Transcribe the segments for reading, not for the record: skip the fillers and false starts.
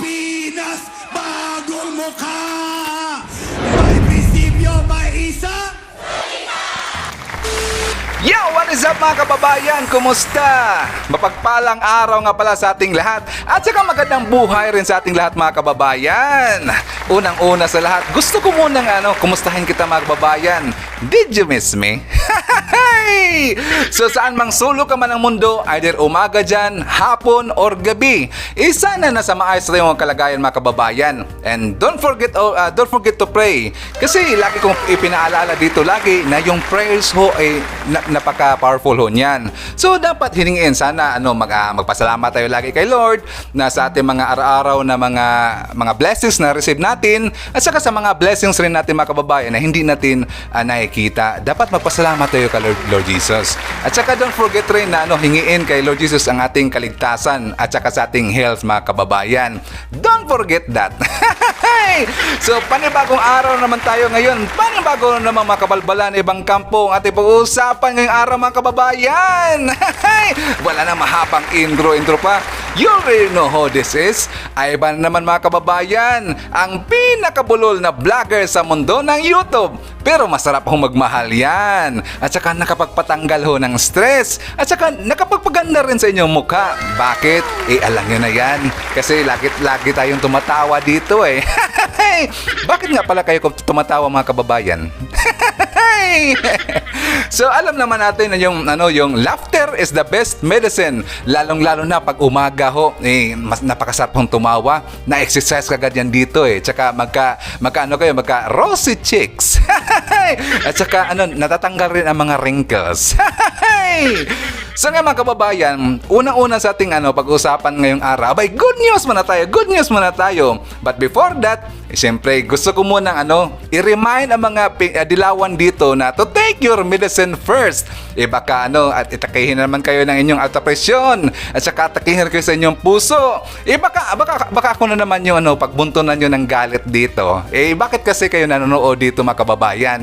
Pilipinas, bagong mukha. May prinsipyo, may isa. Yo! What is up mga kababayan? Kumusta? Mapagpalang araw nga pala sa ating lahat at saka magandang buhay rin sa ating lahat mga kababayan. Unang-una sa lahat, gusto ko munang kumustahin kita mga kababayan. Did you miss me? So saan mang sulok ka man ng mundo, either umaga dyan, hapon, or gabi, sana nasa maayos na yung kalagayan mga kababayan. And don't forget to pray. Kasi lagi kong ipinaalala dito lagi na yung prayers ho ay napaka-powerful ho niyan. So dapat hiningin sana magpasalamat tayo lagi kay Lord na sa ating mga araw-araw na mga blessings na receive natin at saka sa mga blessings rin natin mga kababayan na hindi natin nakikita. Dapat magpasalamat tayo kay Lord Jesus. At saka don't forget rin na hingiin kay Lord Jesus ang ating kaligtasan at saka sa ating health mga kababayan. Don't forget that. So panibagong araw naman tayo ngayon. Panibago naman mga kabalbalan, ibang kampo ang ating pag-uusapan ngayong araw mga kababayan. Wala na mahabang intro pa. You already know who this is. Ay ba naman mga kababayan, ang pinakabulol na vlogger sa mundo ng YouTube. Pero masarap hong magmahal yan. At saka nakapagpatanggal ho ng stress. At saka nakapagpaganda rin sa inyong mukha. Bakit? Alam nyo na yan. Kasi lagi tayong tumatawa dito eh. Bakit nga pala kayo tumatawa mga kababayan? So alam naman natin na yung laughter is the best medicine. Lalong-lalo na pag umaga ho, mas napakasarap hong tumawa. Na-exercise kagad yan dito eh. Tsaka magka rosy cheeks. At saka natatanggal rin ang mga wrinkles. So nga mga kababayan, unang-una sa ating pag-usapan ngayong araw, good news muna tayo. But before that, siyempre gusto ko munang i-remind ang mga dilawan dito na to take your medicine first. Baka at itakihin naman kayo ng inyong alta presyon at saka atakihin kayo sa inyong puso. Baka ako na naman yung pagbuntunan nyo ng galit dito. Bakit kasi kayo nanonood dito mga kababayan?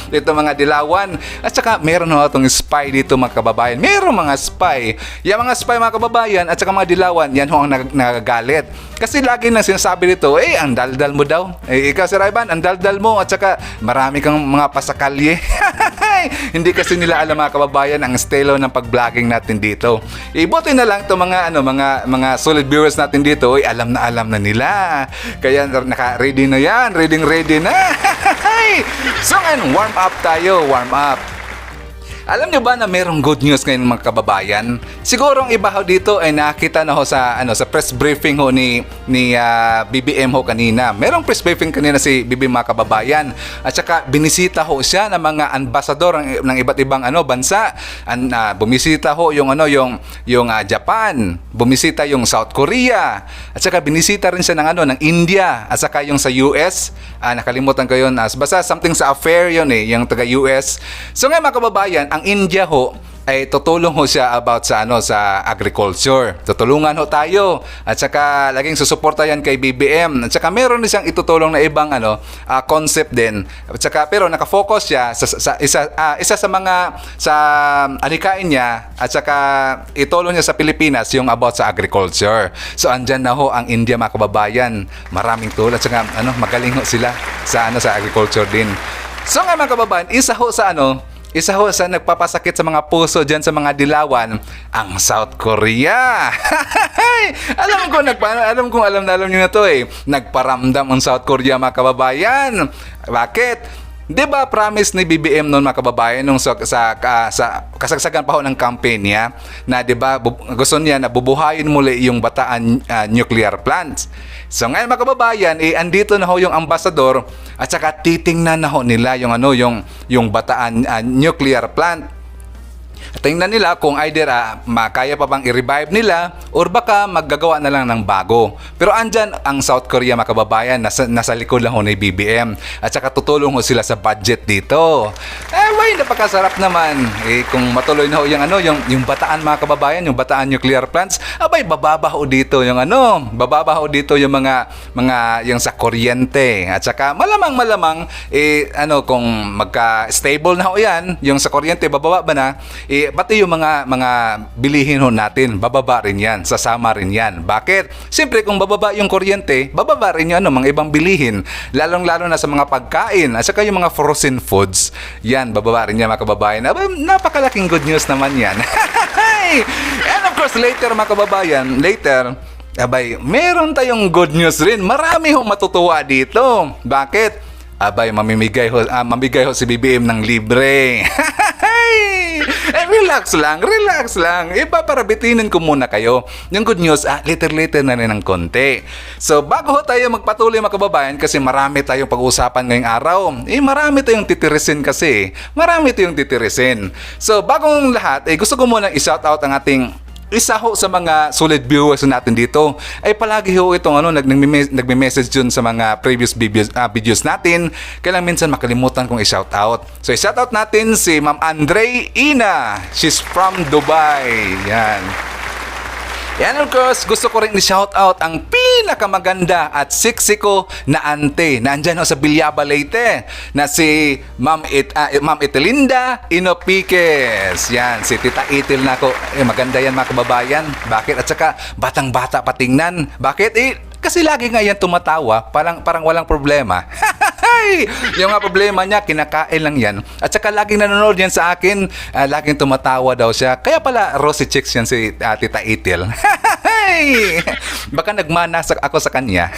Dito mga dilawan. At saka meron itong spy dito mga kababayan. Meron mga spy. Yung mga spy mga kababayan at saka mga dilawan, yan ho ang nagagalit. Kasi lagi nang sinasabi dito, ang daldal mo daw. Ikaw si Rayban, ang daldal mo at saka marami kang mga pasakalye. Hindi kasi nila alam mga kababayan ang estilo ng pag-vlogging natin dito. Ibuti na lang itong mga solid viewers natin dito, alam na nila. Kaya naka-ready na yan, ready na. So ngayon, warm up tayo. Alam niyo ba na merong good news ngayon mga kababayan? Siguro ang iba ho dito ay nakita na ho sa press briefing ho ni BBM ho kanina. Merong press briefing kanina si BBM mga kababayan. At saka binisita ho siya ng mga ambassador ng iba't ibang bansa. Bumisita ho yung Japan, bumisita yung South Korea. At saka binisita rin siya ng India at saka yung sa US. Nakalimutan ko yun. Basta something sa affair yun yung taga US. So ngayon mga kababayan, ang India ho ay tutulong ho siya about sa agriculture. Tutulungan ho tayo at saka laging susuporta yan kay BBM. At saka meron din siyang itutulong na ibang concept din. At saka pero nakafocus siya sa isa sa mga sa anikain niya at saka itulong niya sa Pilipinas yung about sa agriculture. So andyan na ho ang India mga kababayan. Maraming tulong at saka magaling ho sila sa agriculture din. So nga mga kababayan, isa ho sa nagpapasakit sa mga puso dyan sa mga dilawan, ang South Korea. Alam nyo na to Nagparamdam ang South Korea mga kababayan. Bakit? Diba promise ni BBM noon mga kababayan nung sa kasagsagan pa ho ng campaign niya na diba gusto niya na bubuhayin muli yung Bataan nuclear plants. So ngayon mga kababayan, andito na ho yung ambassador at saka titingnan na ho nila yung Bataan nuclear plant. Tingnan nila kung either makaya pa bang i-revive nila or baka maggagawa na lang ng bago. Pero andyan ang South Korea mga kababayan, nasa likod lang ho ni BBM at saka tutulong ho sila sa budget dito. Napakasarap naman. Kung matuloy na ho yung Bataan mga kababayan, yung Bataan nuclear plants, bababa ho dito yung mga yung sa kuryente. At saka malamang kung magka-stable na ho yan, yung sa kuryente bababa ba na, pati yung mga bilihin ho natin, bababa rin yan, sasama rin yan. Bakit? Siyempre kung bababa yung kuryente, bababa rin yung mga ibang bilihin, lalong-lalo na sa mga pagkain at saka yung mga frozen foods, yan, bababa rin yan mga kababayan. Napakalaking good news naman yan. And of course, later mga kababayan, meron tayong good news rin. Marami hong matutuwa dito. Bakit? Mamigay ho si BBM ng libre. Relax lang. Ipaparabitinin ko muna kayo. Yung good news, later na rin ng konti. So, bago ho tayo magpatuloy mga kababayan, kasi marami tayong pag-uusapan ngayong araw. Marami tayong titirisin kasi. So, bagong lahat, gusto ko muna i-shout out ang ating isa ho sa mga solid viewers natin dito ay palagi ho itong nagme-message dun sa mga previous videos natin. Kailang minsan makalimutan kong i-shout out. So i-shout out natin si Ma'am Andre Ina. She's from Dubai. Yan. Yan, of course, gusto ko rin i-shout out ang pinakamaganda at siksiko na ante na andyan ho sa Bilyaba, Leyte, na si Ma'am Itelinda Inopiques. Yan, si Tita Itil na ako. Maganda yan mga kababayan. Bakit? At saka, batang-bata patingnan. Bakit? Kasi lagi nga yan tumatawa, parang walang problema. Yung nga problema niya, kinakain lang yan. At saka laging nanonood yan sa akin, laging tumatawa daw siya. Kaya pala rosy chicks yan si Tita Itil. Baka nagmana ako sa kanya.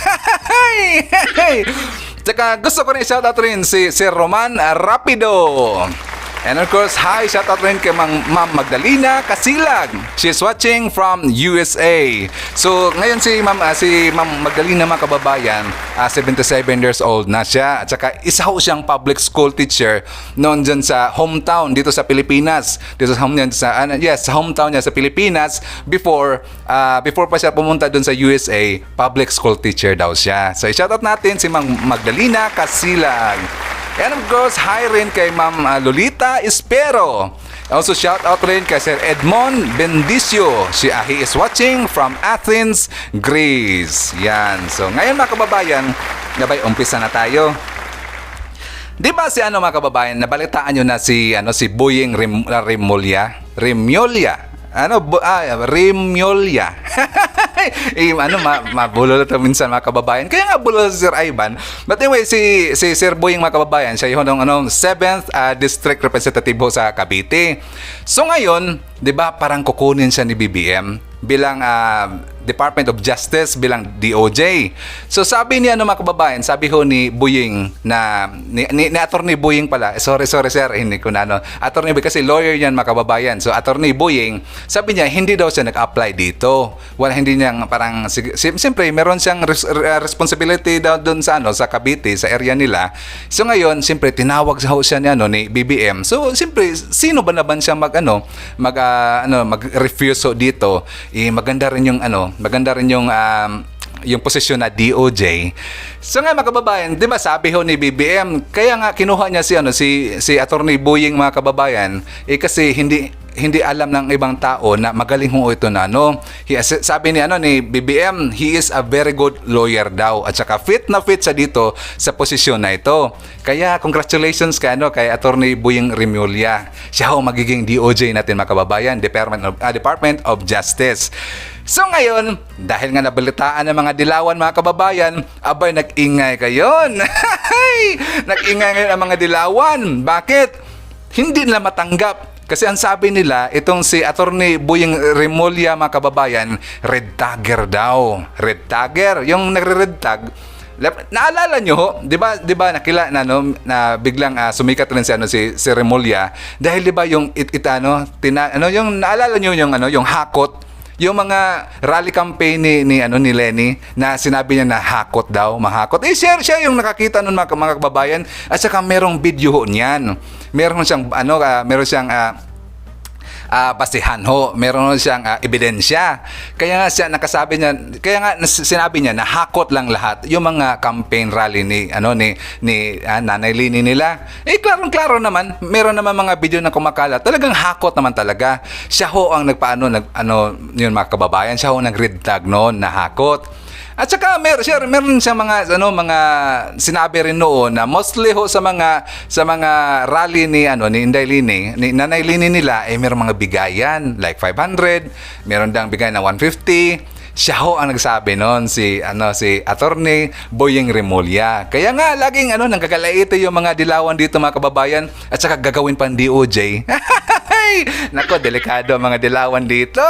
Tsaka gusto ko rin i-shoutout rin si Sir Roman Rapido. And of course, hi, shoutout rin kay Ma'am Magdalena Kasilag. She's watching from USA. So, ngayon si Ma'am Magdalena mga kababayan, 77 years old na siya. At saka isa ho siyang public school teacher noon dyan sa hometown dito sa Pilipinas. Sa hometown niya sa Pilipinas before pa siya pumunta doon sa USA, public school teacher daw siya. So, i-shoutout natin si Ma'am Magdalena Kasilag. And of course, hi rin kay Ma'am Lolita Espero. Also shout out rin kay Sir Edmond Bendicio. He is watching from Athens, Greece. Yan. So ngayon mga kababayan, umpisa na tayo. Di ba si mga kababayan, nabalitaan nyo na si Boyeng Rimolya? Rimolya. Mabulol ito minsan mga kababayan. Kaya nga bulol si Sir Ivan. But anyway, si Sir Boyeng mga kababayan, siya yung 7th District Representative ho sa Cavite. So ngayon, di ba parang kukunin siya ni BBM bilang Department of Justice, bilang DOJ. So sabi ni mga kababayan, sabi ho ni Boyeng ni Attorney Boyeng pala. Sorry sir, hindi ko na Attorney Boyeng kasi lawyer yan mga kababayan. So Attorney Boyeng, sabi niya hindi daw siya nag-apply dito. Hindi niya parang siyempre meron siyang responsibility daw doon sa sa Cavite, sa area nila. So ngayon, siyempre tinawag siya ni BBM. So siyempre sino ba naman siya mag-refuse dito? Maganda rin yung posisyon na DOJ. So nga mga kababayan, 'di ba sabi ho ni BBM, kaya nga kinuha niya si Attorney Boyeng mga kababayan, kasi hindi alam ng ibang tao na magaling ho ito na sabi ni BBM, he is a very good lawyer daw at saka fit siya dito sa posisyon na ito. Kaya congratulations kay Attorney Boyeng Rimolya. Siya ho magiging DOJ natin mga kababayan, Department of Justice. So ngayon, dahil nga nabalitaan ng mga dilawan mga kababayan, nag-ingay kayon. Nag-ingay ngayon ang mga dilawan. Bakit? Hindi nila matanggap. Kasi ang sabi nila, itong si Attorney Boyeng Rimolya mga kababayan, red tagger daw. Red tagger, yung nagre-red tag. Naalala nyo ho, 'di ba na biglang sumikat rin si Rimolya dahil 'di ba yung yung naalala nyo yung hakot, yung mga rally campaign ni Lenny na sinabi niya na hakot daw, mahakot. Share siya yung nakakita nun mga kababayan at saka merong video ho niyan. Meron siyang basihan ho, meron siyang ebidensya. Kaya nga sinabi niya na hakot lang lahat yung mga campaign rally ni Nanay Lini nila. Klaro naman, meron naman mga video na kumakalat. Talagang hakot naman talaga. Siya ho ang yun mga kababayan, siya ho nag-red tag noon na hakot. At saka meron siya mga sinabi rin noon na mostly ho sa mga rally ni Inday Lini, ni Nanay Lini nila meron mga bigayan like 500, meron dang bigay na 150. Siya ho ang nagsabi noon si Attorney Boyeng Remulla. Kaya nga laging nanggagalaite yung mga dilawan dito mga kababayan at saka gagawin pang DOJ. Nako, delikado ang mga dilawan dito.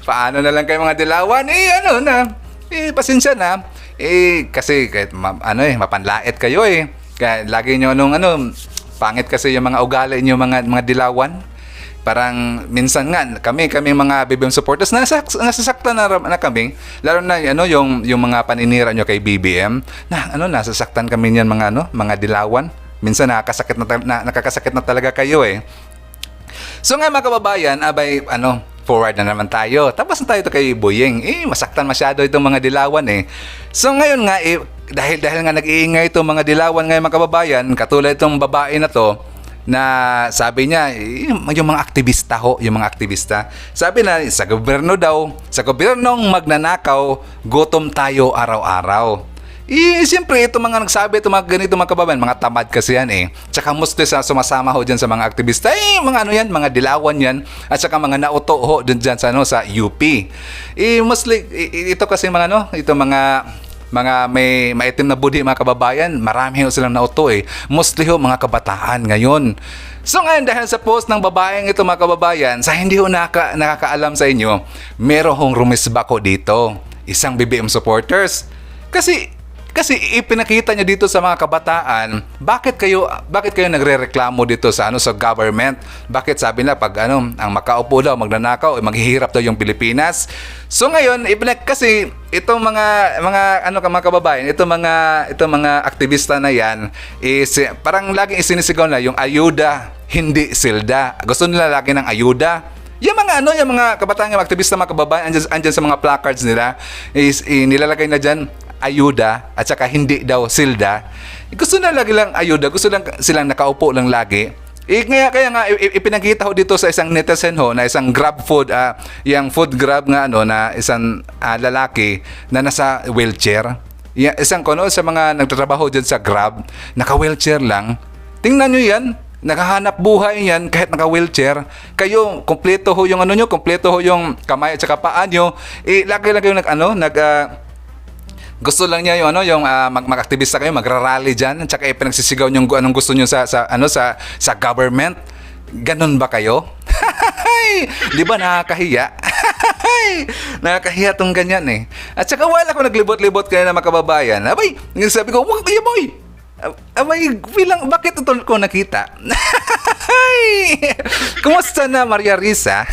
Paano na lang kayo mga dilawan? Pasensya na. Kasi kahit mapanlait kayo Kaya lagi nyo pangit kasi yung mga ugali nyo mga dilawan. Parang minsan nga kami mga BBM supporters nasasaktan na kami, lalo na yung mga paninira nyo kay BBM nasasaktan kami niyan mga dilawan. Minsan nakakasakit na talaga kayo So nga mga kababayan, forward na naman tayo. Tapos na tayo kay Boyeng. Masaktan masyado itong mga dilawan So ngayon nga dahil nga nag-iingay itong mga dilawan ngayon mga kababayan, katulad itong babae na to na sabi niya, yung mga aktivista, sabi na sa gobernong magnanakaw, gutom tayo araw-araw. Siyempre, ito mga nagsabi, ito mga ganito mga kababayan, mga tamad kasi yan Tsaka mostly sumasama ho dyan sa mga aktivista, mga dilawan yan, at saka mga nauto ho dyan sa UP. Mostly, ito kasi mga may maitim na budi mga kababayan, marami ho silang nauto Mostly ho mga kabataan ngayon. So ngayon dahil sa post ng babaeng ito mga kababayan, sa hindi ho nakakaalam sa inyo, meron hong rumisbako dito, isang BBM supporters. Kasi ipinakita niya dito sa mga kabataan, bakit kayo nagrereklamo dito sa government? Bakit sabi na pag ang makaupo daw magnanakaw, maghihirap daw yung Pilipinas? So ngayon, kasi itong mga kababayan, itong mga aktivista na yan parang laging isinisigaw na yung ayuda, hindi silda. Gusto nila lagi ng ayuda. Yung mga kabataan, yung aktivista mga kababayan, andyan sa mga placards nila, nilalagay na dyan, ayuda at saka hindi daw silda. Gusto na lagi lang ayuda, gusto lang silang nakaupo lang lagi. Kaya nga ipinakita ho dito sa isang netizen na isang grab food, yung food grab na isang lalaki na nasa wheelchair. Isang sa mga nagtatrabaho dyan sa Grab, naka-wheelchair lang. Tingnan nyo yan, nakahanap buhay yan kahit naka-wheelchair. Kayo, kompleto ho yung kompleto ho yung kamay at saka paa nyo. Lagi yung gusto lang niya yung mag-aktivista kayo, magra-rally diyan, at saka pinagsisigaw niyo anong gusto niyo sa government. Ganun ba kayo? Di ba nakakahiya? Nakakahiya tong ganyan At saka wala ko naglibot-libot kayo na mga kababayan. Abay, sabi ko, wag kayo boy. Abay, bakit ito ko nakita? Kumusta na Maria Risa?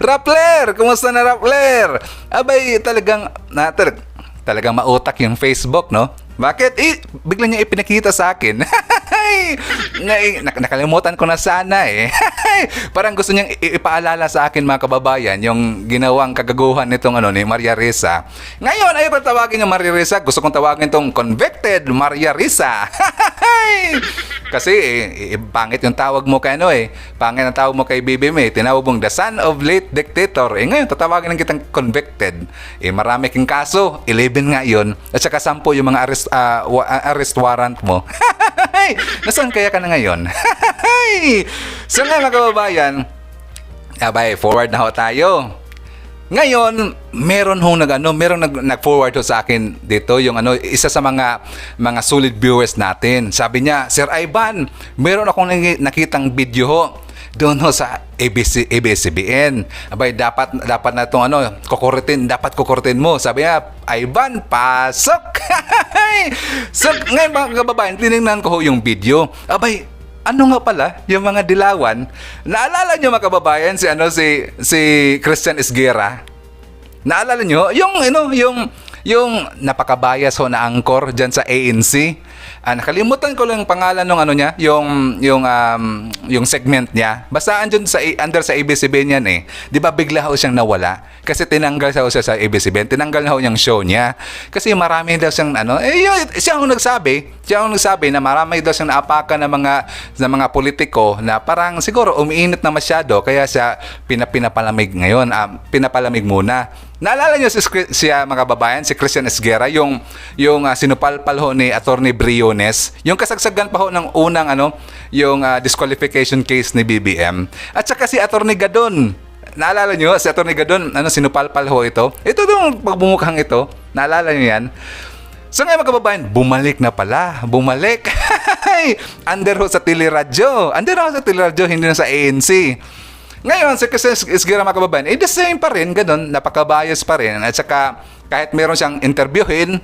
Rappler, kumusta na Rappler? Abay, talagang mautak yung Facebook, no? Bakit? Bigla niya ipinakita sa akin. Nakalimutan ko na sana Parang gusto niyang ipaalala sa akin mga kababayan yung ginawang kagaguhan nitong ni Maria Risa. Ngayon ay patawagin yung Maria Risa. Gusto kong tawagin itong convicted Maria Risa. Kasi pangit yung tawag mo kay pangit ang tawag mo kay BBM tinawag mong the son of late dictator. Ngayon tatawagin ng kitang convicted. Marami kang kaso, 11 nga yun. At saka 10 yung mga arrest warrant mo. Nasaan kaya ka na ngayon? So nga mga kababayan, forward na ho tayo. Ngayon, meron nag-forward sa akin dito yung isa sa mga solid viewers natin. Sabi niya, Sir Ivan, meron akong nakitang video ho doon sa ABS-CBN. Abay, dapat na itong kukurutin mo. Sabi niya, Ivan, pasok! So, ngayon mga kababayan, tinignan ko yung video. Abay, nga pala, yung mga dilawan. Naalala nyo mga kababayan, si Christian Esguerra? Naalala nyo? Yung napakabayas na angkor dyan sa ANC. Nakalimutan ko lang yung pangalan ng ano niya, yung segment niya. Basta andun under sa ABS-CBN yan eh. 'Di ba bigla ho siyang nawala? Kasi tinanggal siya sa ABS-CBN, tinanggal na ho yung show niya. Kasi marami daw siyang siya ang nagsabi na marami daw siyang naapakan ng mga politiko na parang siguro umiinit na masyado kaya siya pinapalamig ngayon, pinapalamig muna. Naalala niyo siya mga babayan, si Christian Esguerra, yung sinupalpal ho ni Attorney Briones, yung kasagsagan pa ho ng unang yung disqualification case ni BBM. At saka si Attorney Gadon. Naalala niyo si Attorney Gadon, sinupalpal ho ito. Ito yung pagbumukhang ito. Naalala niyo yan? So ngayon mga kababayan, bumalik na pala. Bumalik. Under ho sa teleradyo. Under ho sa teleradyo, hindi na sa ANC. Ngayon, si Christian Esguerra mga kababayan, the same pa rin, ganun, napaka-bias pa rin. At saka, kahit meron siyang interviewin,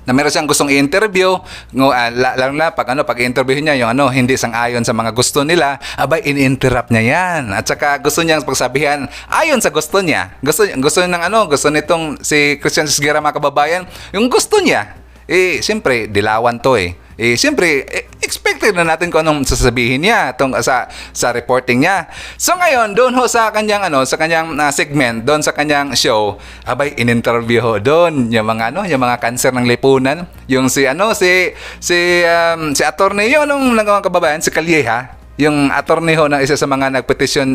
na meron siyang gustong i-interview, lalo na pag i-interview niya, yung hindi sang-ayon sa mga gusto nila, abay, in-interrupt niya yan. At saka, gusto niyang pagsabihan, ayon sa gusto niya. Gusto nitong si Christian Esguerra mga kababayan, yung gusto niya. Siyempre, dilawan to eh. Siyempre, expected na natin kung anong sasabihin niya sa reporting niya. So ngayon, doon ho sa kanyang segment, doon sa kanyang show, abay in-interview ho doon yung mga cancer ng lipunan, yung si attorney yun nung nagawang kababayan, si Calleja, yung attorney ho ng isa sa mga nagpetisyon,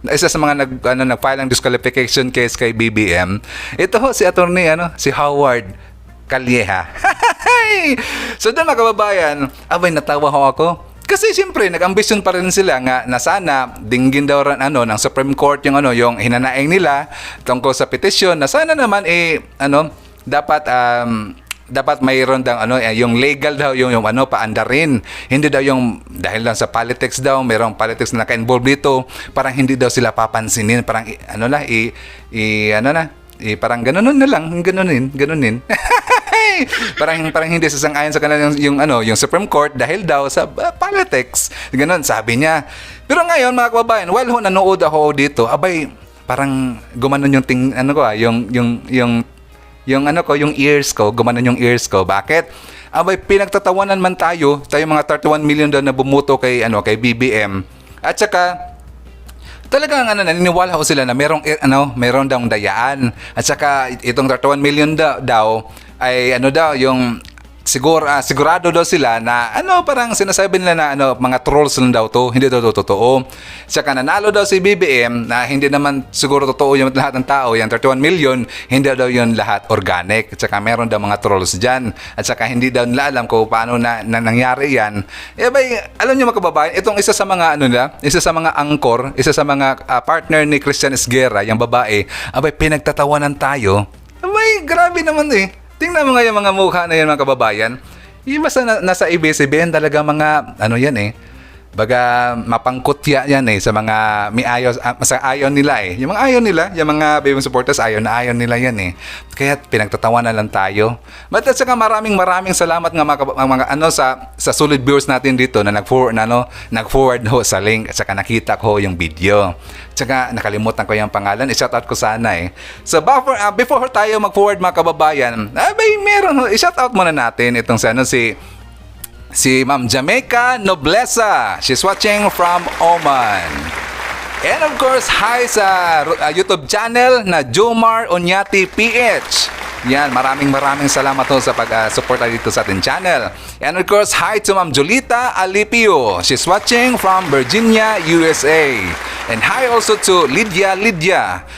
isa sa mga nag-file ng disqualification case kay BBM. Ito ho si attorney si Howard Calleja. So doon mga kababayan, abay natawa ho ako. Kasi siyempre nag-ambisyon pa rin sila nga na sana dinggin daw rin ng Supreme Court yung hinanaing nila tungkol sa petisyon na sana naman dapat mayroon daw yung legal daw yung paandarin. Hindi daw yung dahil lang sa politics daw, mayroong politics na naka-involve dito, parang hindi daw sila papansinin, parang parang ganunin na lang, ganunin. parang hindi sasang-ayon sa kanila yung Supreme Court dahil daw sa politics. Ganun sabi niya. Pero ngayon mga kababayan, while nanood ako dito, abay parang gumanon yung ears ko, gumanon yung ears ko. Bakit? Abay pinagtatawanan man tayo mga 31 million daw na bumuto kay BBM. At saka talagang naniniwala ko sila na meron daw dayaan. At saka itong 31 million daw ay yung sigurado daw sila na parang sinasabi nila na mga trolls lang daw to, hindi daw totoo. Saka nanalo daw si BBM na hindi naman siguro totoo yung lahat ng tao, yung 31 million, hindi daw yun lahat organic. At saka meron daw mga trolls dyan. At saka hindi daw nila alam kung paano na nangyari yan. Alam niyo mga kababayan, itong isa sa mga isa sa mga angkor, isa sa mga partner ni Christian Esguerra, yung babae, pinagtatawanan tayo. Grabe naman eh. Tingnan mo nga yung mga mukha na yan mga kababayan. Yung basta nasa ABS-CBN talaga mga yan eh. Baga mapangkutya yan eh sa mga ayaw nila eh. Yung mga ayaw nila, yung mga baby supporters ayaw nila yan eh. Kaya pinagtatawanan lang tayo. But at saka maraming salamat nga mga sa solid viewers natin dito na nag-forward ho sa link at saka nakita ko yung video. Tsaka nakalimutan ko yung pangalan, i-shoutout ko sana eh. So before tayo mag-forward mga kababayan, meron i-shoutout muna natin itong si Ma'am Jamaica Noblesa. She's watching from Oman. And of course, hi sa YouTube channel na Jomar Onyati PH. Yan, maraming salamat ho sa pag-suporta dito sa ating channel. And of course, hi to Ma'am Julita Alipio. She's watching from Virginia, USA. And hi also to Lydia.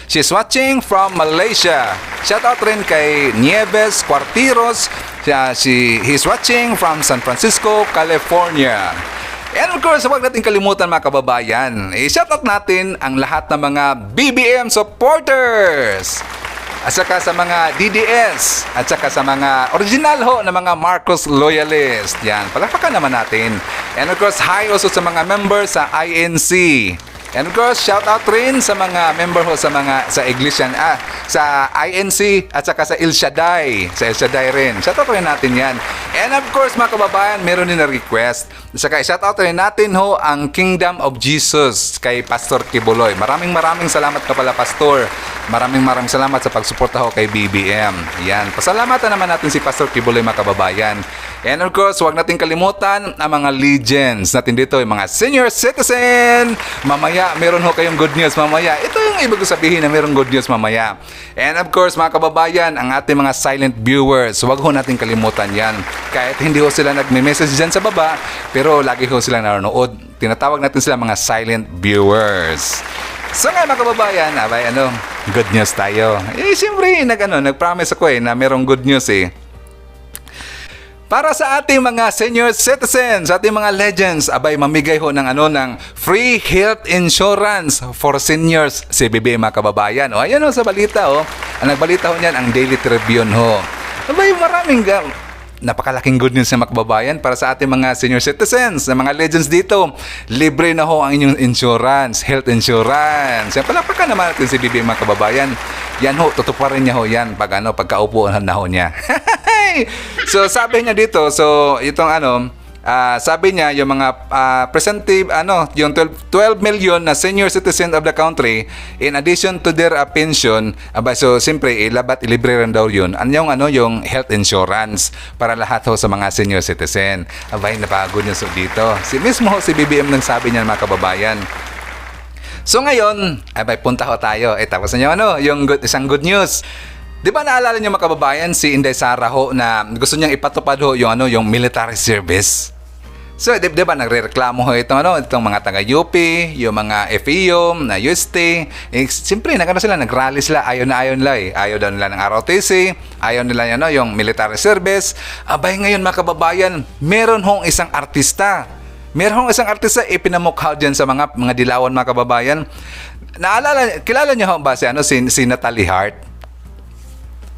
She's watching from Malaysia. Shoutout rin kay Nieves Cuartiros. He's watching from San Francisco, California. And of course, huwag natin kalimutan mga kababayan, i-shoutout natin ang lahat ng mga BBM supporters. At saka sa mga DDS. At saka sa mga original ho na mga Marcos loyalist. Yan, palakpakan naman natin. And of course, hi also sa mga members sa INC. And of course, shout out rin sa mga member ho sa Iglesia, sa INC at saka sa El Shaddai. Sa El Shaddai rin. Shout out rin natin yan. And of course, mga kababayan, meron din na request. Saka shout out rin natin ho ang Kingdom of Jesus kay Pastor Kibuloy. Maraming salamat ka pala, Pastor. Maraming salamat sa pagsuporta ho kay BBM. Yan. Pasalamatan naman natin si Pastor Kibuloy, mga kababayan. And of course, huwag nating kalimutan ang mga legends natin dito, yung mga senior citizen. Mamaya, meron ho kayong good news mamaya. Ito yung ibig ko sabihin na meron good news mamaya. And of course, mga kababayan, ang ating mga silent viewers, huwag ho nating kalimutan yan. Kahit hindi ho sila nagme-message dyan sa baba, pero lagi ho sila nanonood. Tinatawag natin sila mga silent viewers. So nga mga kababayan, abay good news tayo. Siyempre, nag-promise ako na merong good news Para sa ating mga senior citizens, ating mga legends, abay mamigay ho ng free health insurance for seniors si BBM mga kababayan. Ayan sa balita Ang nagbalita ho niyan ang Daily Tribune ho. Abay maraming napakalaking good news na mga kababayan para sa ating mga senior citizens, na mga legends dito. Libre na ho ang inyong insurance, health insurance. Yan, palapakan naman natin si BBM mga kababayan. Yan ho, tutuparin niya ho yan pagkaupo na ho niya. So sabi niya dito, itong sabi niya yung mga presentive yung 12 million na senior citizen of the country in addition to their pension, so siyempre ilibre rin daw yun yung health insurance para lahat ho sa mga senior citizen. Abay, napagod niya dito. Si BBM nang sabi niya mga kababayan. So ngayon, punta ho tayo. Tapos niyo yung isang good news. Di ba naalala niyo mga kababayan si Inday Sara ho na gusto niyang ipatupad ho yung military service? So, di ba nagrereklamo ho itong mga taga-UP, yung mga FEO, na UST. Siyempre, nagrally sila, ayaw nila Ayaw daw nila ng ROTC, ayaw nila yung military service. Abay ngayon mga kababayan, meron hong isang artista. Ipinamukha dyan sa mga dilawan mga kababayan. Kilala niyo ho ba si Natalie Hart?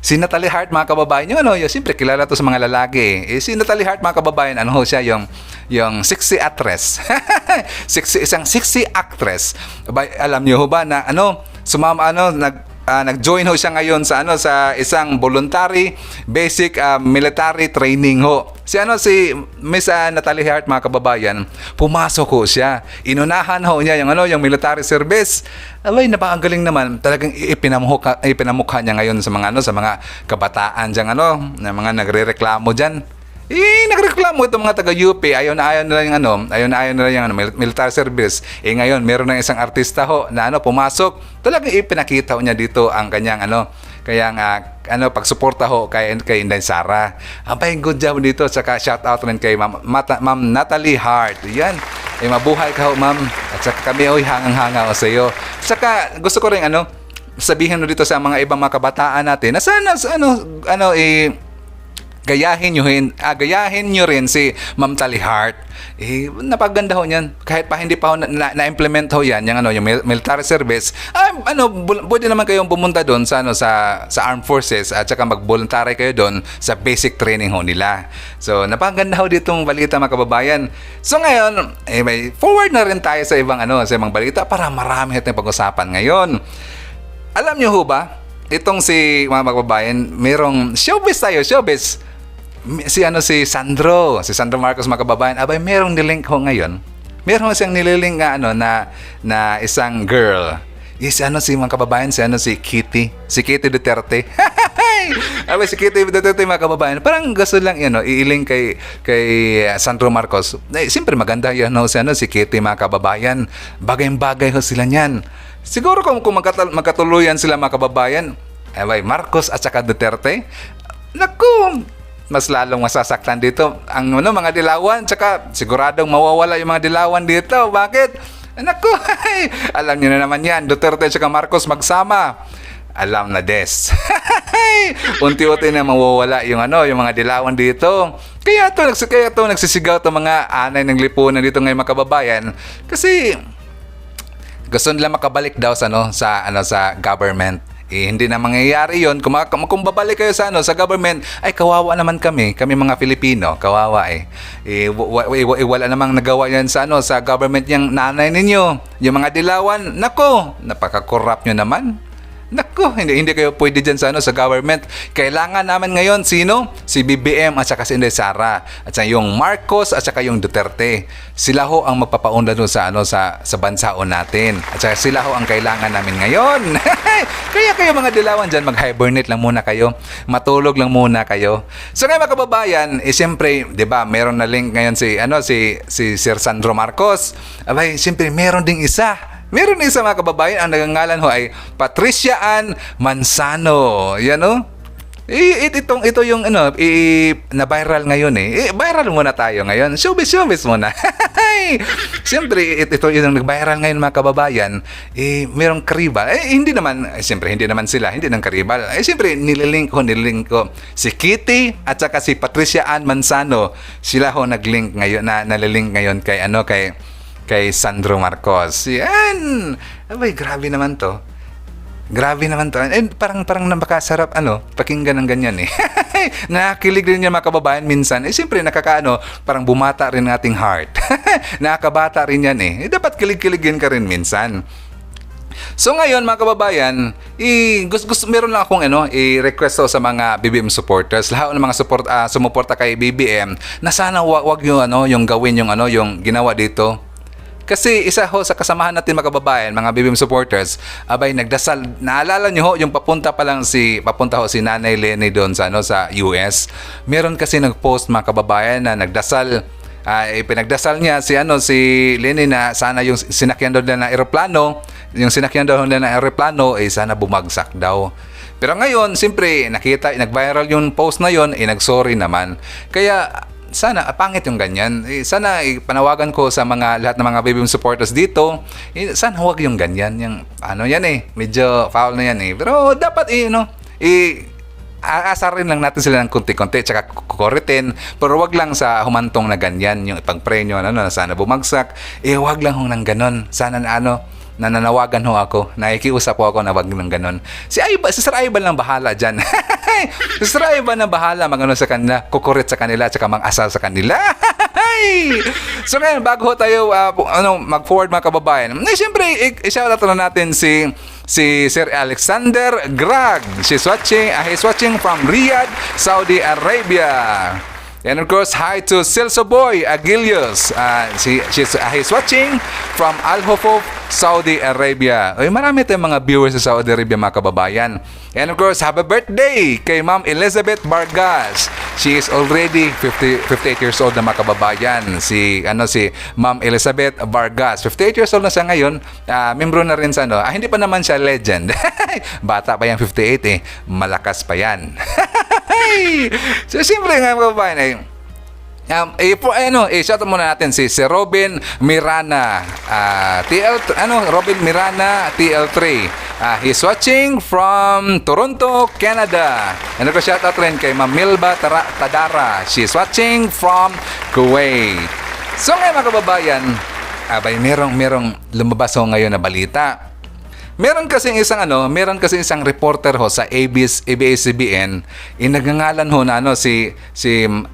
Si Natalie Hart mga kababayan, siyempre kilala to sa mga lalaki. Si Natalie Hart mga kababayan, siya yung sexy actress. Isang sexy actress. Alam niyo ho ba na sumama nag-join ho siya ngayon sa isang voluntary basic military training ho. Si Miss Natalie Hart mga kababayan, pumasok ho siya. Inunahan ho niya yung military service. Abay, napakagaling naman. Talagang ipinamukha niya ngayon sa mga kabataan diyan na mga nagrereklamo diyan. Nagreklamo itong mga taga-UP, ayaw na nila yung military service. Ngayon, meron ng isang artista ho na pumasok. Talagang ipinakita ho niya dito ang kanyang pagsuporta ho kay Inday Sara. Abay, good job dito. Saka shout out rin kay Ma'am Natalie Hart. Yan. Mabuhay ka ho, ma'am. At saka kami hangang-hanga sa iyo. Saka gusto ko rin sabihin dito sa mga ibang mga kabataan natin na sana gayahin nyo rin si Ma'am Tali Hart. Napaganda ho niyan. Kahit pa hindi pa ho na-implement ho yan, yung military service. Pwede naman kayong pumunta doon sa armed forces at saka mag-voluntary kayo doon sa basic training ho nila. So, napaganda ho ditong balita mga kababayan. So, ngayon, may forward na rin tayo sa ibang balita para marami natin pag-usapan ngayon. Alam nyo ho ba, itong si mga kababayan, merong showbiz. Si Sandro Marcos mga kababayan, abay merong nilink ho ngayon. Meron siyang nililink na isang girl. Si mga kababayan, si Kitty Duterte. Abay si Kitty Duterte mga kababayan, parang gusto lang iiling kay Sandro Marcos. Siyempre maganda si Kitty mga kababayan. Bagay-bagay ho sila niyan. Siguro kung magkatuluyan sila mga kababayan, Marcos at saka Duterte, naku, mas lalong masasaktan dito ang mga dilawan, tsaka siguradong mawawala yung mga dilawan dito. Bakit? Naku, alam niyo na naman yan, Duterte at saka Marcos magsama. Alam na des. Unti-unti na mawawala yung mga dilawan dito. Kaya to nagsisigaw to mga anay ng lipunan dito ngayon mga kababayan. Kasi gusto nila makabalik daw sa government. Hindi na mangyayari yon. Kung babalik kayo sa government, ay kawawa naman kami mga Pilipino, kawawa wala namang nagawa yan sa government yung nanay ninyo. Yung mga dilawan, nako, napaka-corrupt nyo naman. Naku, hindi kayo pwede dyan sa, sa government. Kailangan naman ngayon, sino? Si BBM at saka si Inday Sara. At saka yung Marcos at saka yung Duterte. Sila ho ang magpapaunlad sa bansaon natin. At saka sila ho ang kailangan namin ngayon. Kaya kayo mga dilawan dyan, mag-hibernate lang muna kayo. Matulog lang muna kayo. So ngayon mga kababayan, siyempre, di ba, meron na link ngayon si Sir Sandro Marcos. Abay, siyempre, meron ding isa. Meron isa mga kababayan, ang nagangalan ho ay Patricia Ann Manzano. Yan o. Ito yung na-viral ngayon eh. Viral muna tayo ngayon. Showbiz muna. Siyempre, ito yung nag-viral ngayon mga kababayan. Merong karibal. Siyempre, hindi naman sila. Hindi ng karibal. Siyempre, nililink ko si Kitty at saka si Patricia Ann Manzano. Sila ho nag-link ngayon, nalilink ngayon kay Sandro Marcos. Yan! Abay, grabe naman to. Parang napakasarap, pakinggan ng ganyan eh. Nakakilig rin yan mga kababayan minsan. Siyempre, parang bumata rin ng ating heart. Nakakabata rin yan eh. Dapat kilig-kiligin ka rin minsan. So ngayon mga kababayan, meron lang akong i-request sa mga BBM supporters, lahat ng mga sumuporta kay BBM, na sana wag yung gawin yung ginawa dito. Kasi isa ho sa kasamahan natin mga kababayan, mga BBM supporters, abay nagdasal. Naalala niyo ho yung papunta ho si Nanay Lenny doon sa US. Meron kasi nag-post mga kababayan na nagdasal. Pinagdasal niya si Lenny na sana yung sinakyan daw nila ng eroplano, sana bumagsak daw. Pero ngayon, siyempre, nag-viral yung post na yon, nag-sorry naman. Kaya sana, pangit yung ganyan. Sana panawagan ko sa lahat ng mga BBM supporters dito, sana huwag yung ganyan. Yung, medyo foul na yan eh. Pero dapat, aasarin lang natin sila ng konti-konti, tsaka kukuritin, pero wag lang sa humantong na ganyan, yung ipang-prenyo, sana bumagsak, wag lang ng ganon. Sana nananawagan ho ako, nakikiusap ho ako na wag ng ganon. Si Sir Ivan lang bahala dyan. Si Sir Ivan na bahala sa kanila, kukurit sa kanila, tsaka mang-asal sa kanila. So ngayon, bago tayo mag-forward mga kababayan, siyempre, i-shoutout na natin si Sir Alexander Grag. He's watching from Riyadh, Saudi Arabia. And of course, hi to Celso Boy Aguilios. He's watching from Al Hufuf, Saudi Arabia. Marami tayong mga viewers sa Saudi Arabia mga kababayan. And of course, happy birthday kay Ma'am Elizabeth Vargas. She is already 58 years old na mga kababayan. Si Ma'am Elizabeth Vargas. 58 years old na siya ngayon. Membro na rin sa hindi pa naman siya legend. Bata pa yan, 58 Malakas pa yan. So, siyempre nga mga kababayan shoutout muna natin si Robin Mirana, Robin Mirana TL3. He's watching from Toronto, Canada. And ako shoutout rin kay Ma'am Milba Tadara. She's watching from Kuwait. So ngayon mga kababayan, merong lumabas ho ngayon na balita. Meron kasi isang reporter ho sa ABS-CBN, nagngangalan ho na si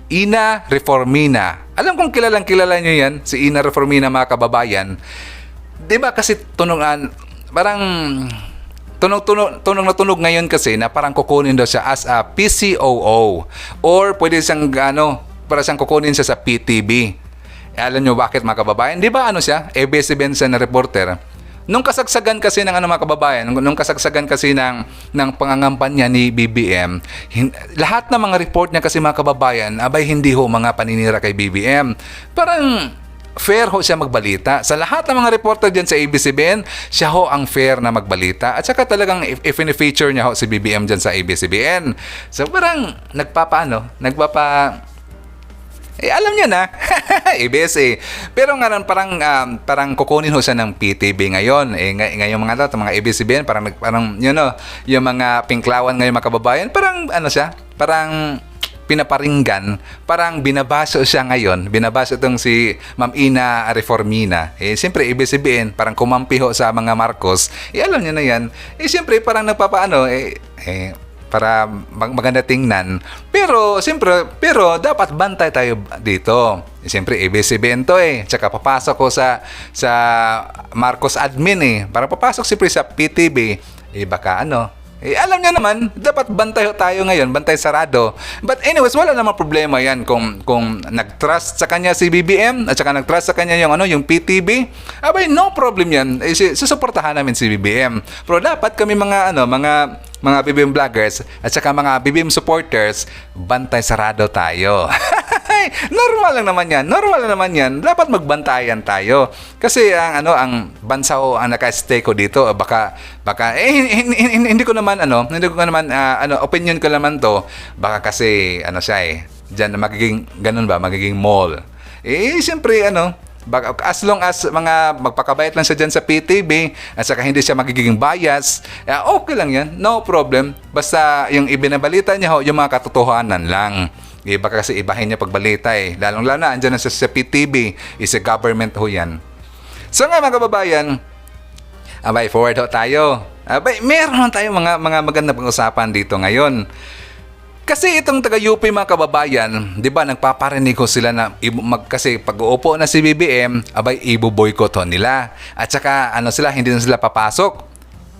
Ina Reformina. Alam kong kilala niyo yan, si Ina Reformina mga kababayan. 'Di ba kasi tunog na tunog ngayon kasi na parang kukunin daw siya as a PCOO, or pwede siyang para siyang kukunin siya sa PTB. Alam niyo bakit mga kababayan? 'Di ba siya? ABS-CBN siya na reporter. Nung kasagsagan kasi ng mga kababayan, ng pangangampanya ni BBM, lahat ng mga report niya kasi mga kababayan, hindi ho mga paninira kay BBM. Parang fair ho siya magbalita. Sa lahat ng mga reporter diyan sa ABS-CBN, siya ho ang fair na magbalita. At saka talagang if-feature niya ho si BBM diyan sa ABS-CBN. So parang alam niyo na, ABS Pero nga parang kukunin ho siya ng PTB ngayon. Ngayon mga ABS-CBN, parang yung mga pinklawan ngayon mga kababayan, parang parang pinaparinggan, parang binabaso siya ngayon. Binabaso itong si Ma'am Ina Reformina. Siyempre, ABS-CBN, parang kumampi ho sa mga Marcos. Alam niyo na yan. Siyempre, parang para maganda tingnan. Pero dapat bantay tayo dito. Siyempre, ABS-CBN to Tsaka papasok ko sa Marcos admin Para papasok siyempre sa PTB, baka alam niyo naman, dapat bantay tayo ngayon, bantay sarado. But anyways, wala namang problema yan kung nag-trust sa kanya si BBM at saka nag-trust sa kanya yung PTB. Abay, no problem yan. Susuportahan namin si BBM. Pero dapat kami mga BBM vloggers at saka mga BBM supporters, bantay sarado tayo. Normal lang naman yan. Dapat magbantayan tayo. Kasi ang bansa ang naka-stake ko dito, baka hindi ko naman opinion ko naman to, baka kasi siya diyan magiging ganun ba, magiging mall. Siyempre as long as mga magpakabayat lang siya dyan sa PTB at saka hindi siya magiging bias, okay lang yan, no problem. Basta yung ibinabalita niya yung mga katotohanan lang. Baka kasi ibahin niya pagbalita Lalong-lalo na, andyan na sa PTB, is a government yan. So nga mga kababayan, forward tayo. Meron tayo mga magandang pag-usapan dito ngayon. Kasi itong taga-UP mga kababayan, di ba, nagpaparinig ko sila na kasi pag-uupo na si BBM, ibo-boycott nila. At saka sila, hindi na sila papasok.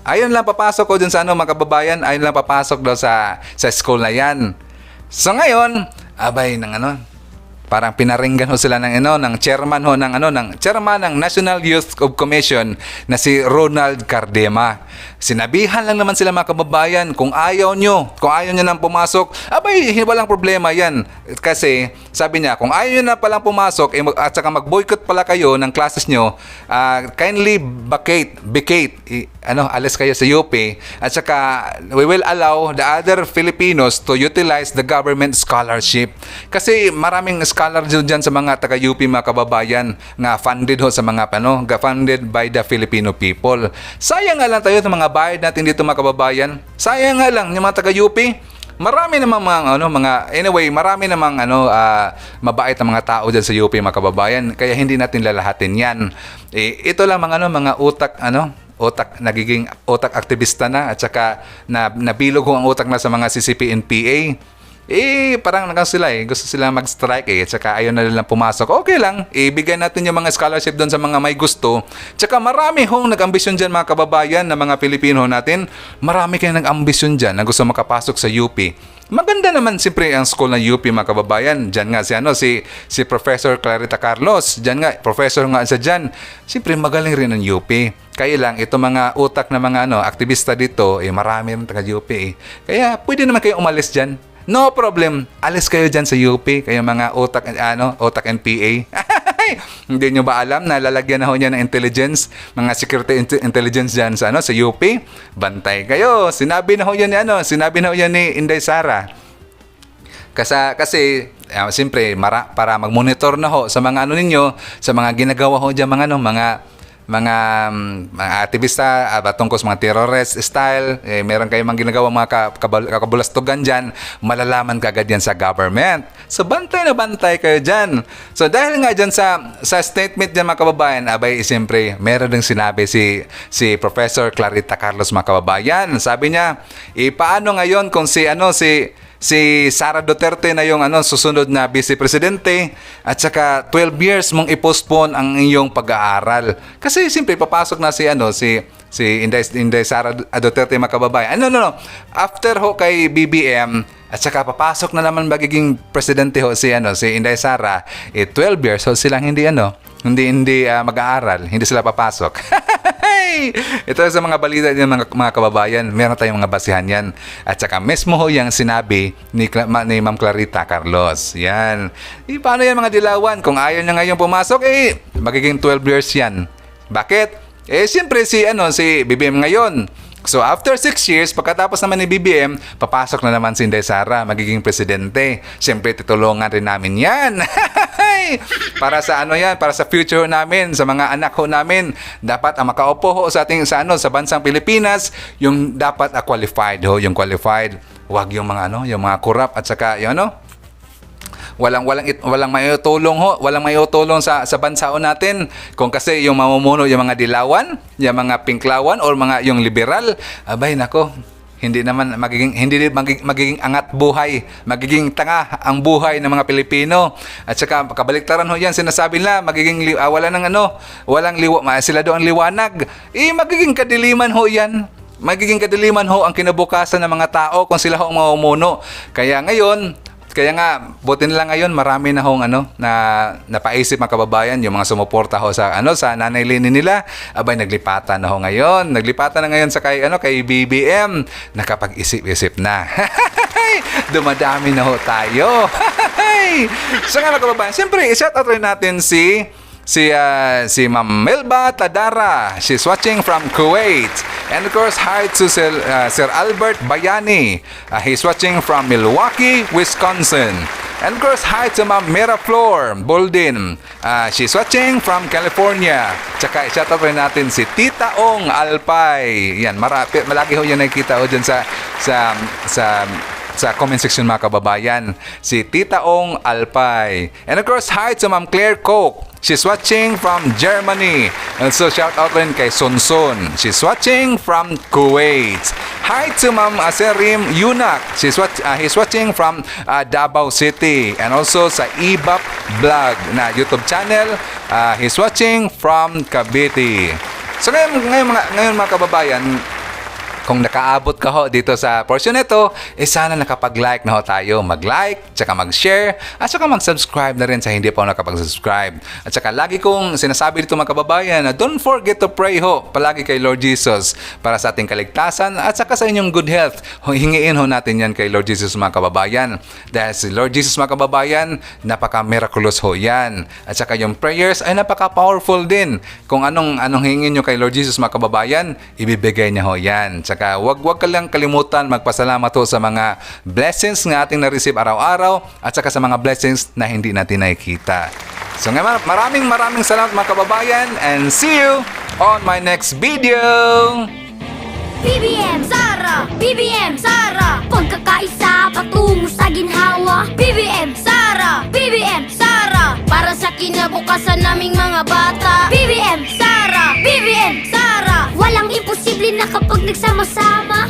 Ayun lang papasok ko dun sa mga kababayan, ayun lang papasok daw sa school na yan. So ngayon, parang pinaringgan sila ng chairman ng National Youth Commission na si Ronald Cardema. Sinabihan lang naman sila mga kababayan, kung ayaw nyo nang pumasok, walang problema yan. Kasi sabi niya, kung ayaw nyo na palang pumasok at saka mag-boycott pala kayo ng classes nyo, kindly vacate, alis kayo sa UP, at saka we will allow the other Filipinos to utilize the government scholarship. Kasi maraming scholar dyan sa mga taga-UP mga kababayan nga funded sa mga funded by the Filipino people. Sayang nga lang tayo ng mga bayad natin dito mga kababayan. Sayang nga lang yung mga taga-UP. Marami namang marami namang mabait na mga tao dyan sa UP mga kababayan. Kaya hindi natin lalahatin yan. Ito lang mga utak nagiging utak aktivista na, at saka nabilog ang utak na sa mga CCP-NPA. Parang gusto sila mag-strike at saka ayaw na nilang pumasok. Okay lang, ibigay natin yung mga scholarship doon sa mga may gusto. Tsaka marami nag-ambisyon dyan mga kababayan na mga Pilipino natin. Marami kayong nag-ambisyon dyan na gusto makapasok sa UP. Maganda naman siyempre ang school ng UP mga kababayan. Diyan nga si Professor Clarita Carlos. Diyan nga, professor nga siya dyan. Siyempre magaling rin ang UP. Kaya lang, ito mga utak na mga aktivista dito, marami rin taga-UP. Kaya pwede naman kayo umalis dyan. No problem. Alis kayo dyan sa UP, kayo mga otak NPA. Hindi nyo ba alam na lalagyan na niya ng intelligence, mga security intelligence dyan sa UP? Bantay kayo. Sinabi na niya ni Inday Sara. Kasi siyempre para mag-monitor na sa mga ninyo, sa mga ginagawa dyan mga aktivista tungkol sa mga terrorist style, meron kayong mga ginagawa mga kakabulastugan dyan, malalaman kagad yan sa government. So bantay na bantay kayo dyan. So dahil nga dyan sa statement dyan mga kababayan, siyempre meron ding sinabi si Professor Clarita Carlos mga kababayan. Sabi niya, paano ngayon kung si Sara Duterte na yung susunod na vice presidente, at saka 12 years mong i-postpone ang iyong pag-aaral. Kasi simple papasok na si Inday Sara Duterte mga kababayan. After kay BBM, at saka papasok na naman magiging presidente si Inday Sara, 12 years silang hindi mag-aaral, hindi sila papasok. Ito sa mga balita ng mga kababayan, meron tayong mga basihan yan. At saka mismo yung sinabi ni Ma'am Clarita Carlos. Yan. Paano yan mga dilawan? Kung ayaw niya ngayon pumasok, magiging 12 years yan. Bakit? Siyempre si BBM ngayon. So after 6 years, pagkatapos naman ni BBM, papasok na naman si Inday Sara, magiging presidente. Siyempre tutulungan rin namin yan. Para sa para sa future namin, sa mga anak namin. Dapat ang makaupo sa bansang Pilipinas, yung dapat qualified yung qualified. Huwag yung mga corrupt at saka walang maitutulong sa bansa natin. Kung kasi yung mamumuno yung mga dilawan, yung mga pinklawan or yung liberal, hindi magiging angat buhay, magiging tanga ang buhay ng mga Pilipino. At saka kabaliktaran yan, sinasabi nila magiging sila doon ang liwanag. Magiging kadiliman yan. magiging kadiliman ho ang kinabukasan ng mga tao kung sila ho ang mamumuno. Kaya nga buti nila ngayon marami na hong na napaisip mga kababayan, yung mga sumuporta ho sa sa Nanay Lini nila, abay naglipatan na ho ngayon. Naglipatan na ngayon sa kay BBM, nakapag-isip-isip na. Dumadami na ho tayo. So nga mga kababayan, siyempre i-shout out rin natin si Ma'am Melba Tadara. She's watching from Kuwait. And of course, hi to Sir Albert Bayani. He's watching from Milwaukee, Wisconsin. And of course, hi to Ma'am Mira Flor Boldin. She's watching from California. Tsaka i-shoutout rin natin si Tita Ong Alpay. Yan, malaki ho yan nakikita ho dyan sa comment section mga kababayan. Si Tita Ong Alpay. And of course, hi to Ma'am Claire Coke. She's watching from Germany. And so shout out rin kay Sonson. She's watching from Kuwait. Hi to Ma'am Aserim Yunak. He's watching from Davao City. And also sa Ibap Vlog na YouTube channel. He's watching from Cavite. So ngayon mga kababayan, kung nakaabot ka ho dito sa portion nito, sana nakapag-like na ho tayo. Mag-like, tsaka mag-share, at tsaka mag-subscribe na rin sa hindi pa ho nakapag-subscribe. At tsaka lagi kong sinasabi dito mga kababayan na don't forget to pray ho palagi kay Lord Jesus para sa ating kaligtasan at tsaka sa inyong good health. Hingiin ho natin yan kay Lord Jesus mga kababayan. Dahil si Lord Jesus mga kababayan, napaka-miraculous ho yan. At tsaka yung prayers ay napaka-powerful din. Kung anong hingin nyo kay Lord Jesus mga kababayan, ibibigay niya ho yan. Saka wag ka lang kalimutan magpasalamat ho sa mga blessings na ating na-receive araw-araw at saka sa mga blessings na hindi natin nakikita. So maraming salamat mga kababayan and see you on my next video! BBM Sara, BBM Sara, pagkakaisa patungo sa ginhawa. BBM Sara, BBM Sara, para sa kinabukasan naming mga bata. BBM Sara, BBM Sara, walang imposible na kapag nagsama-sama.